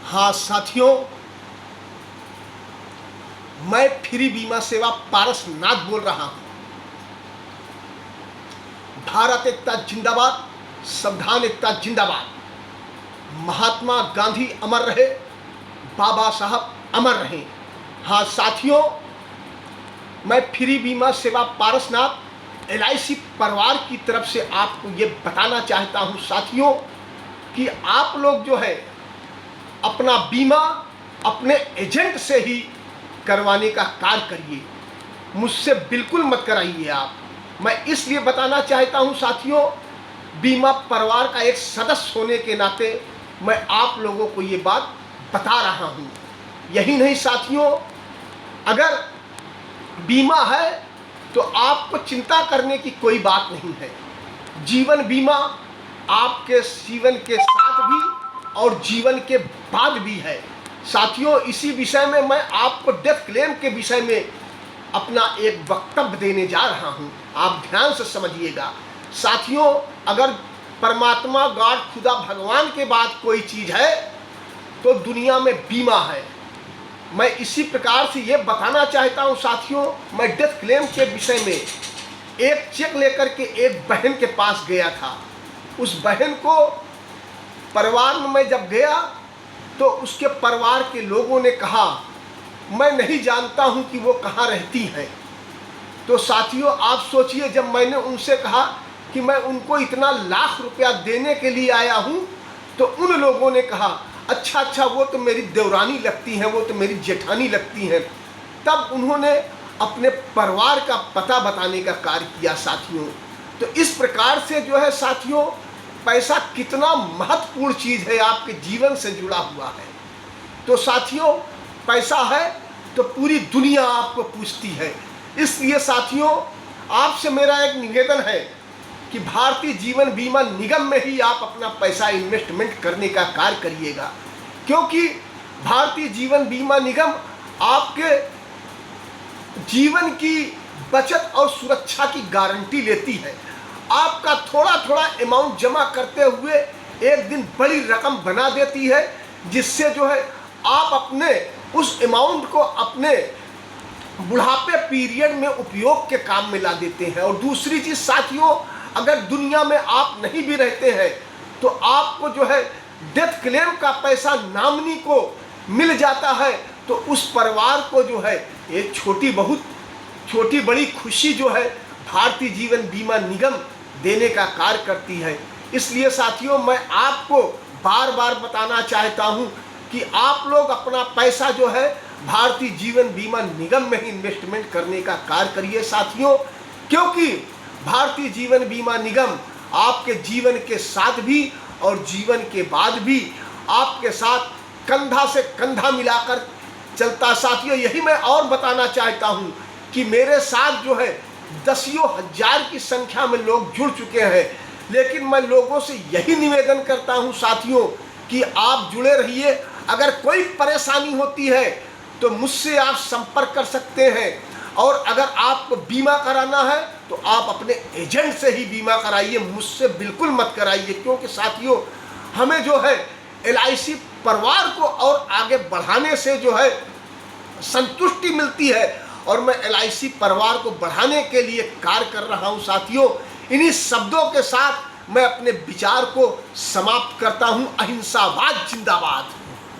हाँ साथियों, मैं फ्री बीमा सेवा पारसनाथ बोल रहा हूँ। भारत एकता जिंदाबाद, संविधान एकता जिंदाबाद। महात्मा गांधी अमर रहे, बाबा साहब अमर रहे। हाँ साथियों, मैं फ्री बीमा सेवा पारसनाथ LIC परिवार की तरफ से आपको ये बताना चाहता हूँ साथियों कि आप लोग जो है अपना बीमा अपने एजेंट से ही करवाने का कार्य करिए, मुझसे बिल्कुल मत कराइए आप। मैं इसलिए बताना चाहता हूं साथियों, बीमा परिवार का एक सदस्य होने के नाते मैं आप लोगों को ये बात बता रहा हूं। यही नहीं साथियों, अगर बीमा है तो आपको चिंता करने की कोई बात नहीं है। जीवन बीमा आपके जीवन के साथ भी और जीवन के बाद भी है साथियों। इसी विषय में मैं आपको डेथ क्लेम के विषय में अपना एक वक्तव्य देने जा रहा हूं, आप ध्यान से समझिएगा साथियों। अगर परमात्मा, गॉड, खुदा, भगवान के बाद कोई चीज़ है तो दुनिया में बीमा है। मैं इसी प्रकार से ये बताना चाहता हूं साथियों, मैं डेथ क्लेम के विषय में एक चेक लेकर के एक बहन के पास गया था। उस बहन को परिवार में मैं जब गया तो उसके परिवार के लोगों ने कहा मैं नहीं जानता हूं कि वो कहाँ रहती हैं। तो साथियों आप सोचिए, जब मैंने उनसे कहा कि मैं उनको इतना लाख रुपया देने के लिए आया हूं, तो उन लोगों ने कहा अच्छा वो तो मेरी देवरानी लगती हैं, वो तो मेरी जेठानी लगती हैं। तब उन्होंने अपने परिवार का पता बताने का कार्य किया साथियों। तो इस प्रकार से जो है साथियों, पैसा कितना महत्वपूर्ण चीज़ है, आपके जीवन से जुड़ा हुआ है। तो साथियों पैसा है तो पूरी दुनिया आपको पूछती है। इसलिए साथियों आपसे मेरा एक निवेदन है कि भारतीय जीवन बीमा निगम में ही आप अपना पैसा इन्वेस्टमेंट करने का कार्य करिएगा, क्योंकि भारतीय जीवन बीमा निगम आपके जीवन की बचत और सुरक्षा की गारंटी लेती है। आपका थोड़ा थोड़ा अमाउंट जमा करते हुए एक दिन बड़ी रकम बना देती है, जिससे जो है आप अपने उस अमाउंट को अपने बुढ़ापे पीरियड में उपयोग के काम में ला देते हैं। और दूसरी चीज़ साथियों, अगर दुनिया में आप नहीं भी रहते हैं तो आपको जो है डेथ क्लेम का पैसा नॉमिनी को मिल जाता है, तो उस परिवार को जो है एक छोटी बड़ी खुशी जो है भारतीय जीवन बीमा निगम देने का कार्य करती है। इसलिए साथियों मैं आपको बार बार बताना चाहता हूं कि आप लोग अपना पैसा जो है भारतीय जीवन बीमा निगम में ही इन्वेस्टमेंट करने का कार्य करिए साथियों, क्योंकि भारतीय जीवन बीमा निगम आपके जीवन के साथ भी और जीवन के बाद भी आपके साथ कंधा से कंधा मिलाकर चलता साथियों। यही मैं और बताना चाहता हूं कि मेरे साथ जो है दसियों हजार की संख्या में लोग जुड़ चुके हैं, लेकिन मैं लोगों से यही निवेदन करता हूं साथियों कि आप जुड़े रहिए। अगर कोई परेशानी होती है तो मुझसे आप संपर्क कर सकते हैं, और अगर आपको बीमा कराना है तो आप अपने एजेंट से ही बीमा कराइए, मुझसे बिल्कुल मत कराइए। क्योंकि साथियों हमें जो है LIC परिवार को और आगे बढ़ाने से जो है संतुष्टि मिलती है, और मैं LIC परिवार को बढ़ाने के लिए कार्य कर रहा हूं साथियों। इन्हीं शब्दों के साथ मैं अपने विचार को समाप्त करता हूं। अहिंसावाद जिंदाबाद।